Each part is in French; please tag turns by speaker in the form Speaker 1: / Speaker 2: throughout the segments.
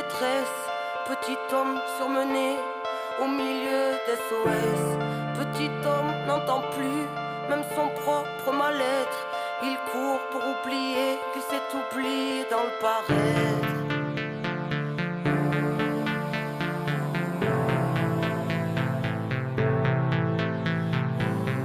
Speaker 1: détresse. Petit homme surmené au milieu d'SOS. Petit homme n'entend plus même son propre mal-être. Il court pour oublier qu'il s'est oublié dans le paraître.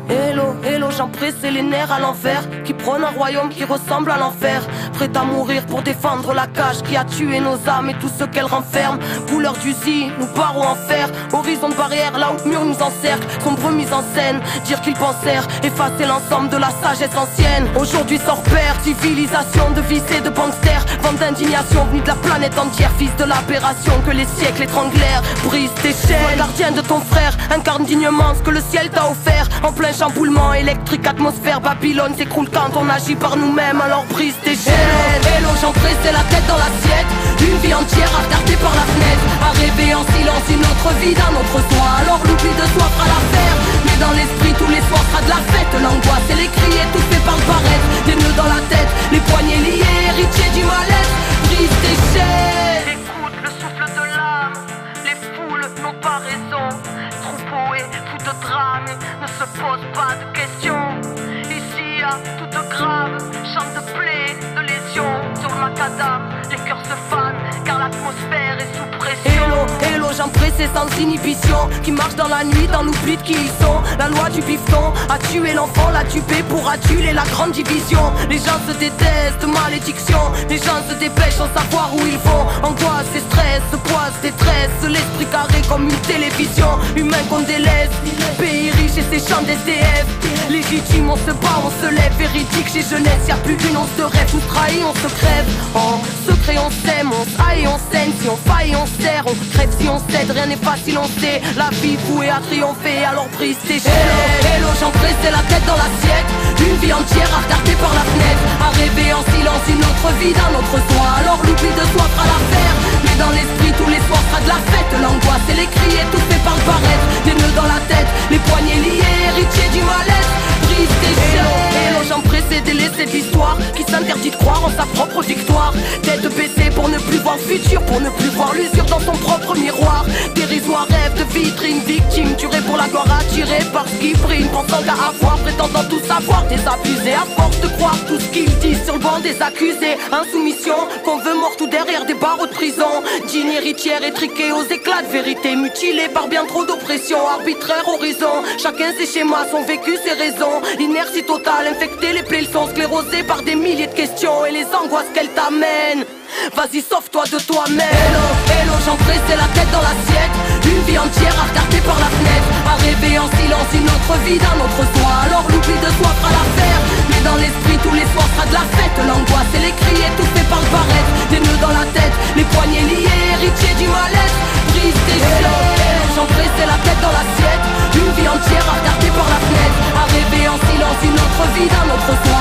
Speaker 1: Hello, hello, j'en pressé les nerfs à l'envers, qui prône un royaume qui ressemble à l'enfer. Prêt à mourir pour défendre la cage qui a tué nos âmes et tout ce qu'elle renferme. Couleur d'usine, nous barreaux en fer. Horizon de barrière, là où le mur nous encercle. Sombre mise en scène, dire qu'ils pensèrent effacer l'ensemble de la sagesse ancienne. Aujourd'hui sort père, civilisation de vices et de banksters. Vente d'indignation venue de la planète entière. Fils de l'aberration que les siècles étranglèrent. Brise tes chaînes, gardien de ton frère. Incarne dignement ce que le ciel t'a offert. En plein chamboulement électrique, atmosphère. Babylone s'écroule quand on agit par nous-mêmes. Alors brise tes chaînes. Hello, j'en pressé la tête dans l'assiette. Une vie entière à regarder par la fenêtre. À rêver en silence une autre vie d'un autre soi. Alors l'oubli de soi fera l'affaire. Mais dans l'esprit tous les soirs sera de la fête. L'angoisse et les cris étouffés par le paraître. Des nœuds dans la tête, les poignets liés, héritiers du mal-être. Brise tes chaînes. Écoute le souffle de l'âme. Les foules n'ont pas raison. Troupeau et fou de drame ne se pose pas de questions. Ici à toute grave, chante de plaies, de lésions. Sur le macadam, les cœurs se fanent car l'atmosphère est sous pression. Hello, hello, j'en pressé sans inhibition. Qui marche dans la nuit, dans l'oubli de qui ils sont. La loi du bifton a tué l'enfant, l'a tué pour aduler la grande division. Les gens se détestent, malédiction. Les gens se dépêchent sans savoir où ils vont. Angoisse et stress, poisse, détresse. L'esprit carré comme une télévision. Humain qu'on délaisse, pays riche et ses champs d'SDF. Légitime, on se bat, on se lève. Véridique, chez jeunesse, y'a plus d'une once de rêve. Nous trahit, on se crève. En secret, on s'aime, on s'aille, on saigne. Si on faille, on serre, on crève si on cède. Rien n'est facile, on sait. La vie vouée à triompher, alors brise tes chaînes. Hello, j'en pressé la tête dans l'assiette. Une vie entière à regarder par la fenêtre. À rêver en silence une autre vie d'un autre soi. Alors l'oubli de soi fera l'affaire. Mais dans l'esprit tous les soirs sera de la fête. L'angoisse et les cris étouffés par le paraître. Des nœuds dans la tête, les poignets liés, héritiers du mal-être. Brise tes chaînes. Hello, j'en pressé délaissé de l'histoire qui s'interdit de croire en sa propre victoire. Tête baissée pour ne plus voir le futur, pour ne plus voir l'usure dans son propre miroir. Dérisoire rêve de vitrine, victime tuée pour la gloire, attirée par ce qui brille. Pensant qu'à avoir, prétendant tout savoir, désabusé à force de croire tout ce qu'ils disent sur le banc des accusés. Insoumission, qu'on veut mort tout derrière des barreaux de prison. Digne héritière étriquée aux éclats de vérité, mutilée par bien trop d'oppression. Arbitraire horizon, chacun ses schémas, son vécu, ses raisons. Inertie totale, infectée, les plaies sont sclérosées par des milliers de questions et les angoisses qu'elles t'amènent. Vas-y, sauve-toi de toi-même. Hello, hello, j'en pressé la tête dans l'assiette. Une vie entière à regarder par la fenêtre. À rêver en silence une autre vie d'un autre soi. Alors l'oubli de soi fera l'affaire. Mais dans l'esprit tous les soirs sera de la fête. L'angoisse et les cris étouffés par le paraître. Des nœuds dans la tête, les poignets liés, héritiers du mal-être. Brise tes chaînes. J'en pressé la tête dans l'assiette. Une vie entière à regarder par la fenêtre. À rêver en silence une autre vie d'un autre soi.